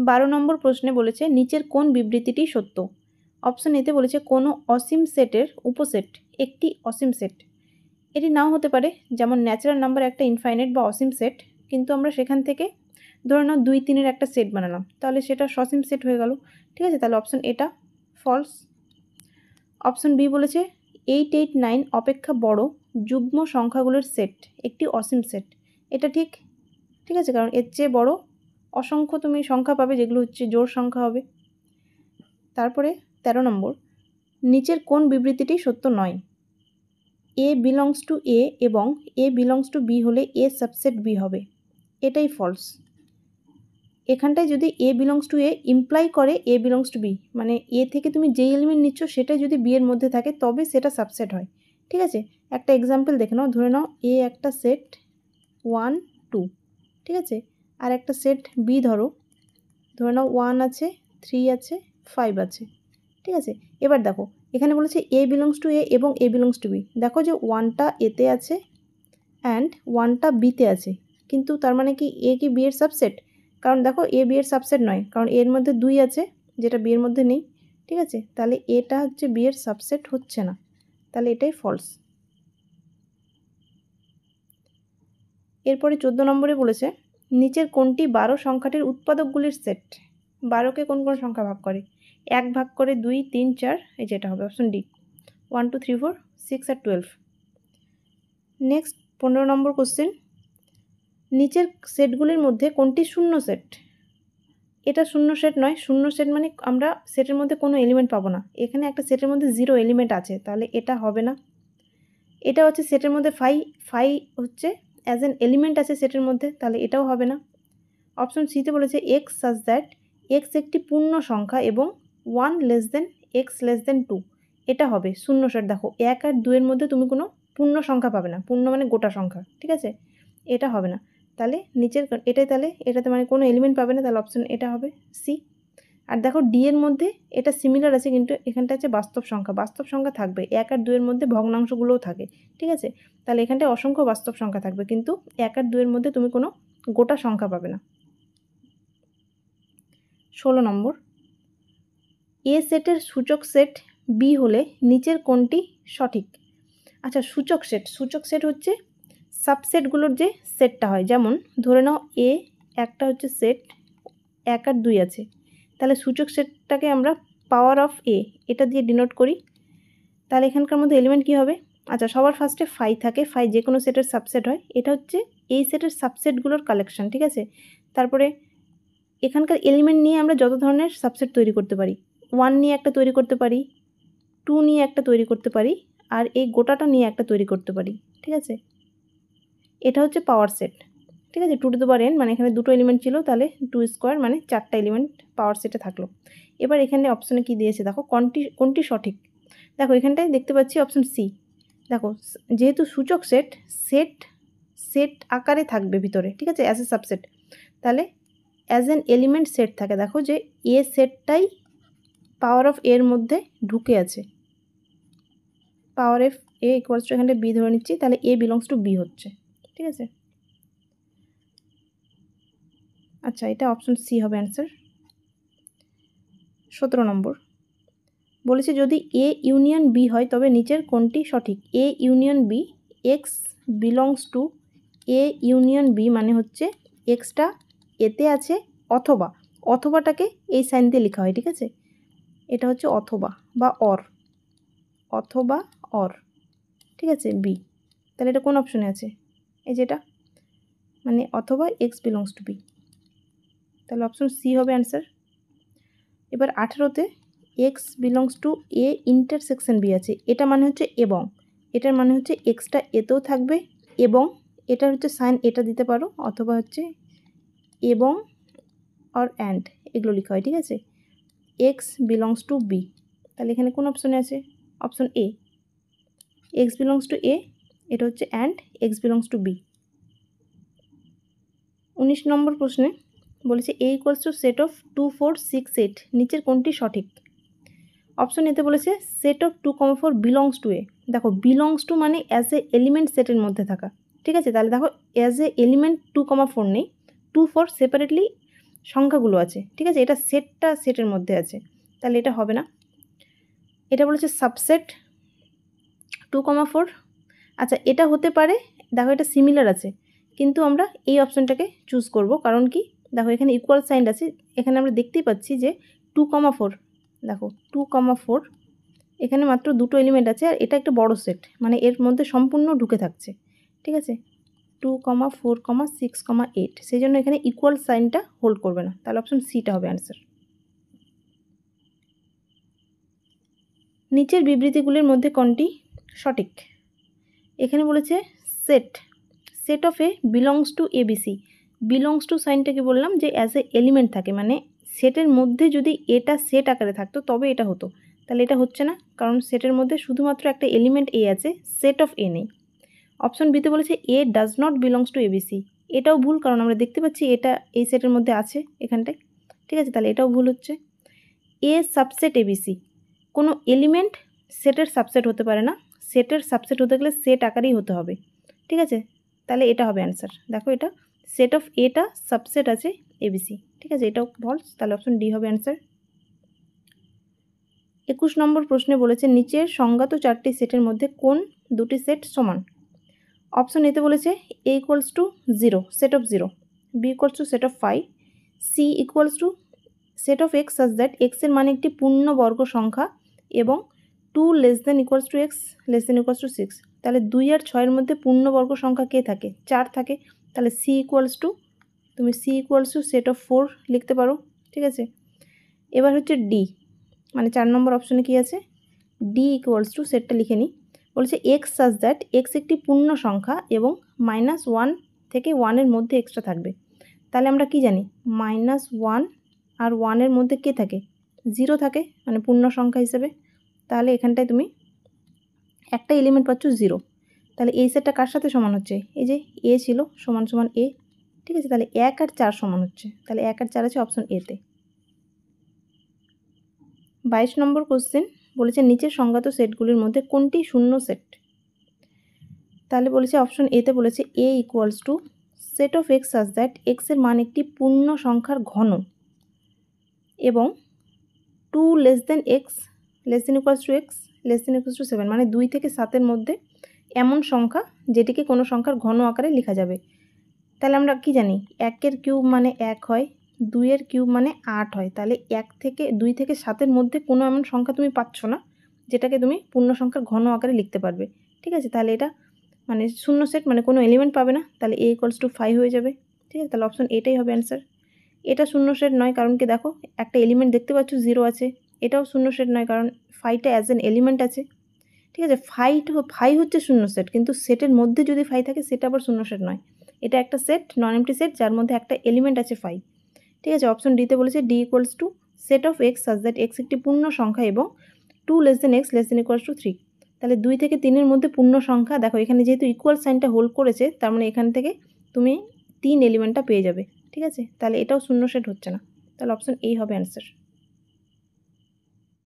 12 নম্বর প্রশ্নে বলেছে নিচের কোন বিবৃতিটি সত্য। অপশন এতে বলেছে কোনো অসীম সেটের উপসেট একটি অসীম সেট। এটি নাও হতে পারে, যেমন ন্যাচারাল নাম্বার একটা ইনফাইনাইট বা অসীম সেট, কিন্তু আমরা সেখান থেকে ধরে নাও 2, 3-এর একটা সেট বানালাম, তাহলে সেটা সসীম সেট হয়ে গেল। ঠিক আছে, তাহলে অপশন এটা ফলস। অপশন বি বলেছে 8, 8, 9 অপেক্ষা বড় যুগ্ম সংখ্যাগুলোর সেট একটি অসীম সেট। এটা ঠিক, ঠিক আছে, কারণ এর চেয়ে বড় অসংখ্য তুমি সংখ্যা পাবে যেগুলো হচ্ছে জোড় সংখ্যা হবে। তারপরে 13 নম্বর, নিচের কোন বিবৃতিটি সত্য নয়। এ বিলংস টু এ এবং এ বিলংস টু বি হলে এ সাবসেট বি হবে, এটাই ফলস। এখানটায় যদি এ বিলংস টু এ ইমপ্লাই করে এ বিলংস টু বি, মানে এ থেকে তুমি যেই এলিমেন্ট নিচ্ছ সেটাই যদি বি এর মধ্যে থাকে তবে সেটা সাবসেট হয়। ঠিক আছে, একটা এক্সাম্পল দেখে নাও। ধরে নাও এ একটা সেট 1, 2, ঠিক আছে, আর একটা সেট বি ধরে নাও 1 আছে, 3 আছে, 5 আছে। ঠিক আছে, এবার দেখো এখানে বলেছে এ বিলংস টু এ এবং এ বিলংস টু বি। দেখো যে 1টা এতে আছে অ্যান্ড 1টা বিতে আছে, কিন্তু তার মানে কি এ কি বি এর সাবসেট? কারণ দেখো এ বি এর সাবসেট নয়, কারণ এর মধ্যে 2 আছে যেটা বি এর মধ্যে নেই। ঠিক আছে, তাহলে এটা হচ্ছে বি এর সাবসেট হচ্ছে না, তাহলে এটাই ফলস। এরপরে 14 নম্বরে বলেছে নিচের কোনটি 12 সংখ্যাটির উৎপাদকগুলির সেট। 12কে কোন কোন সংখ্যা ভাগ করে? 1 ভাগ করে 2, 3, 4, এই যেটা হবে অপশন ডি 1, 2, 3, 4, 6 আর 12। নেক্সট 15 নম্বর কোশ্চেন, নিচের সেটগুলির মধ্যে কোনটি শূন্য সেট। এটা শূন্য সেট নয়। শূন্য সেট মানে আমরা সেটের মধ্যে কোনো এলিমেন্ট পাবো না। এখানে একটা সেটের মধ্যে 0 এলিমেন্ট আছে, তাহলে এটা হবে না। এটা হচ্ছে সেটের মধ্যে ফাই হচ্ছে অ্যাজ এন এলিমেন্ট আছে সেটের মধ্যে, তাহলে এটাও হবে না। অপশন সিতে বলেছে এক্স সাজ দ্যাট এক্স একটি পূর্ণ সংখ্যা এবং 1 লেস দেন এক্স লেস দেন 2, এটা হবে শূন্য সেট। দেখো 1 আর 2 এর মধ্যে তুমি কোনো পূর্ণ সংখ্যা পাবে না, পূর্ণ মানে গোটা সংখ্যা। ঠিক আছে, এটা হবে না। তাহলে নিচের এটাই, তাহলে এটাতে মানে কোনো এলিমেন্ট পাবে না, তাহলে অপশন এটা হবে সি। আর দেখো ডি এর মধ্যে এটা সিমিলার আছে, কিন্তু এখানটা আছে বাস্তব সংখ্যা। বাস্তব সংখ্যা থাকবে 1 আর 2 এর মধ্যে, ভগ্নাংশগুলোও থাকে। ঠিক আছে, তাহলে এখানটায় অসংখ্য বাস্তব সংখ্যা থাকবে, কিন্তু 1 আর 2 এর মধ্যে তুমি কোনো গোটা সংখ্যা পাবে না। 16 নম্বর, এ সেটের সূচক সেট বি হলে নিচের কোনটি সঠিক। আচ্ছা, সূচক সেট হচ্ছে সাবসেটগুলোর যে সেটটা হয়। যেমন ধরে নাও এ একটা হচ্ছে সেট 1 আর 2 আছে, তাহলে সূচক সেটটাকে আমরা পাওয়ার অফ এ এটা দিয়ে ডিনোট করি। তাহলে এখানকার মধ্যে এলিমেন্ট কী হবে? আচ্ছা, সবার ফার্স্টে ফাই থাকে, ফাই যে কোনো সেটের সাবসেট হয়। এটা হচ্ছে এই সেটের সাবসেটগুলোর কালেকশন। ঠিক আছে, তারপরে এখানকার এলিমেন্ট নিয়ে আমরা যত ধরনের সাবসেট তৈরি করতে পারি, 1 নিয়ে একটা তৈরি করতে পারি, 2 নিয়ে একটা তৈরি করতে পারি, আর এই গোটাটা নিয়ে একটা তৈরি করতে পারি। ঠিক আছে, এটা হচ্ছে পাওয়ার সেট। ঠিক আছে, 2 টু দি পাওয়ার n মানে এখানে দুটো এলিমেন্ট ছিল, তাহলে 2 স্কোয়ার মানে 4টা এলিমেন্ট পাওয়ার সেটে থাকলো। এবার এখানে অপশনে কি দিয়েছে দেখো, কোনটি সঠিক। দেখো এখানটায় দেখতে পাচ্ছি অপশন সি। দেখো যেহেতু সূচক সেট আকারে থাকবে ভিতরে, ঠিক আছে, অ্যাজ এ সাবসেট, তাহলে অ্যাজ এন এলিমেন্ট সেট থাকে। দেখো যে এ সেটটাই পাওয়ার অফ এর মধ্যে ঢুকে আছে। Power of A equals two এখানে বি ধরে নিচ্ছি, তাহলে এ বিলংস টু বি হচ্ছে। ঠিক আছে, আচ্ছা এটা অপশন সি হবে অ্যান্সার। 17 নম্বর বলেছে যদি এ ইউনিয়ন বি হয় তবে নিচের কোনটি সঠিক। A union B, X belongs to A union B মানে হচ্ছে এক্সটা এতে আছে অথবাটাকে এই সাইন দিয়ে লেখা হয়। ঠিক আছে, এটা হচ্ছে অথবা বা অর। ঠিক আছে, বি, তাহলে এটা কোন অপশনে আছে? এই যেটা মানে অথবা এক্স বিলংস টু বি, তাহলে অপশন সি হবে অ্যান্সার। এবার 18তে x belongs to A intersection B আছে, এটা মানে হচ্ছে এবং, এটার মানে হচ্ছে এক্সটা এতেও থাকবে এবং এটা হচ্ছে সাইন এটা দিতে পারো, অথবা হচ্ছে এবং অর অ্যান্ড এগুলো লেখা হয়। ঠিক আছে, এক্স বিলংস টু বি, তাহলে এখানে কোন অপশনে আছে? Option A, x belongs to A, এটা হচ্ছে and x belongs to B. 19 number প্রশ্নে বলেছে A equals to set of 2, 4, 6, 8 নিচের কোনটি সঠিক। অপশন এতে বলেছে সেট অফ 2, 4 বিলংস টু এ। দেখো বিলংস টু মানে অ্যাজ এ এলিমেন্ট সেটের মধ্যে থাকা। ঠিক আছে, তাহলে দেখো অ্যাজ এ এলিমেন্ট 2, 4 নেই, 2, 4 সেপারেটলি সংখ্যাগুলো আছে, ঠিক আছে, এটা সেটটা সেটের মধ্যে আছে, তাহলে এটা হবে না। এটা বলেছে সাবসেট 2,4। আচ্ছা, এটা হতে পারে, দেখো এটা সিমিলার আছে, কিন্তু আমরা এই অপশনটাকে চুজ করব, কারণ কি দেখো এখানে ইকুয়াল সাইন আছে, এখানে আমরা দেখতেই পাচ্ছি যে 2,4, দেখো 2,4, এখানে মাত্র দুটো এলিমেন্ট আছে আর এটা একটা বড় সেট, মানে এর মধ্যে সম্পূর্ণ ঢুকে থাকছে, ঠিক আছে, 2,4,6,8, সেই জন্য এখানে ইকুয়াল সাইনটা হোল্ড করবে না, তাহলে অপশন সিটা হবে অ্যান্সার। নিচের বিবৃতিগুলির মধ্যে কোনটি সঠিক? এখানে বলেছে set of A belongs to ABC. Belongs to সাইনটাকে বললাম যে অ্যাজ এ এলিমেন্ট থাকে, মানে সেটের মধ্যে যদি এটা সেট আকারে থাকতো তবে এটা হতো, তাহলে এটা হচ্ছে না, কারণ সেটের মধ্যে শুধুমাত্র একটা এলিমেন্ট এ আছে, সেট অফ এ নেই। অপশন বিতে বলেছে এ does not belongs to ABC. এটাও ভুল, কারণ আমরা দেখতে পাচ্ছি এটা এই সেটের মধ্যে আছে এখানটায়, ঠিক আছে, তাহলে এটাও ভুল হচ্ছে। এ সাবসেট এবিসি, কোনো এলিমেন্ট সেটের সাবসেট হতে পারে না, সেটের সাবসেট হতে গেলে সেট আকারেই হতে হবে, ঠিক আছে, তাহলে এটা হবে অ্যান্সার। দেখো এটা সেট অফ এটা সাবসেট আছে এবিসি, ঠিক আছে, এটাও ফলস, তাহলে অপশন ডি হবে অ্যান্সার। 21 নম্বর প্রশ্নে বলেছে নিচের সংজ্ঞাত চারটি সেটের মধ্যে কোন দুটি সেট সমান? অপশন এতে বলেছে A equals to 0, set of 0, B equals to set of 5, C equals to set of x such that এক্সের মানে একটি পূর্ণবর্গ সংখ্যা এবং 2 less than equals to x less than equals to 6। তাহলে 2 আর 6-এর মধ্যে পূর্ণবর্গ সংখ্যা কে থাকে? 4 থাকে, তাহলে সি ইকুয়ালস টু, তুমি C equals to set of 4 লিখতে পারো, ঠিক আছে। এবার হচ্ছে ডি, মানে 4 নম্বর অপশনে কি আছে, ডি ইকুয়ালস টু, সেটটা লিখে নিই, বলছে এক্স সাজ দ্যাট এক্স একটি পূর্ণ সংখ্যা এবং -1 থেকে 1-এর মধ্যে এক্সট্রা থাকবে। তাহলে আমরা কি জানি, -1 আর 1-এর মধ্যে কে থাকে? 0 থাকে, মানে পূর্ণ সংখ্যা হিসেবে। তাহলে এখানটায় তুমি একটা এলিমেন্ট পাচ্ছ 0, তাহলে এই সেটটা কার সাথে সমান হচ্ছে? এই যে এ ছিল সমান সমান এ, ঠিক আছে, তাহলে 1 আর 4 সমান হচ্ছে, তাহলে 1 আর 4 আছে অপশন এতে। 22 নম্বর কোশ্চেন বলেছে নিচের সংজ্ঞাত সেটগুলির মধ্যে কোনটি শূন্য সেট? তাহলে বলেছে অপশন এতে বলেছে A equals to set of x such that এক্সের মান একটি পূর্ণ সংখ্যার ঘন এবং 2 less than x less than equals to x less than equals to 7, মানে 2 থেকে 7-এর মধ্যে এমন সংখ্যা যেটিকে কোনো সংখ্যার ঘন আকারে লেখা যাবে। তাহলে আমরা কি জানি, 1-এর কিউব মানে 1 হয়, 2-এর কিউব মানে 8 হয়, তাহলে 2 থেকে 7-এর মধ্যে কোনো এমন সংখ্যা তুমি পাচ্ছ না যেটাকে তুমি পূর্ণ সংখ্যার ঘন আকারে লিখতে পারবে, ঠিক আছে, তাহলে এটা মানে শূন্য সেট, মানে কোনো এলিমেন্ট পাবে না, তাহলে এ ইকুয়ালস টু 5 হয়ে যাবে, ঠিক আছে, তাহলে অপশন এটাই হবে অ্যান্সার। এটা শূন্য সেট নয়, কারণ কি দেখো একটা এলিমেন্ট দেখতে পাচ্ছ 0 আছে, এটাও শূন্য সেট নয়, কারণ 5টা অ্যাজ এন এলিমেন্ট আছে, ঠিক আছে। 5 হচ্ছে শূন্য সেট, কিন্তু সেটের মধ্যে যদি 5 থাকে সেটা আবার শূন্য সেট নয়, এটা একটা সেট, নন এমটি সেট, যার মধ্যে একটা এলিমেন্ট আছে 5, ঠিক আছে। অপশন ডিতে বলেছে D equals to set of x such that x একটি পূর্ণ সংখ্যা এবং 2 less than x less than equals two 3। তাহলে 2 থেকে 3-এর মধ্যে পূর্ণ সংখ্যা, দেখো এখানে যেহেতু ইকুয়াল সাইনটা হোল্ড করেছে, তার মানে এখান থেকে তুমি 3 এলিমেন্টটা পেয়ে যাবে, ঠিক আছে, তাহলে এটাও শূন্য সেট হচ্ছে না, তাহলে অপশন এই হবে অ্যান্সার।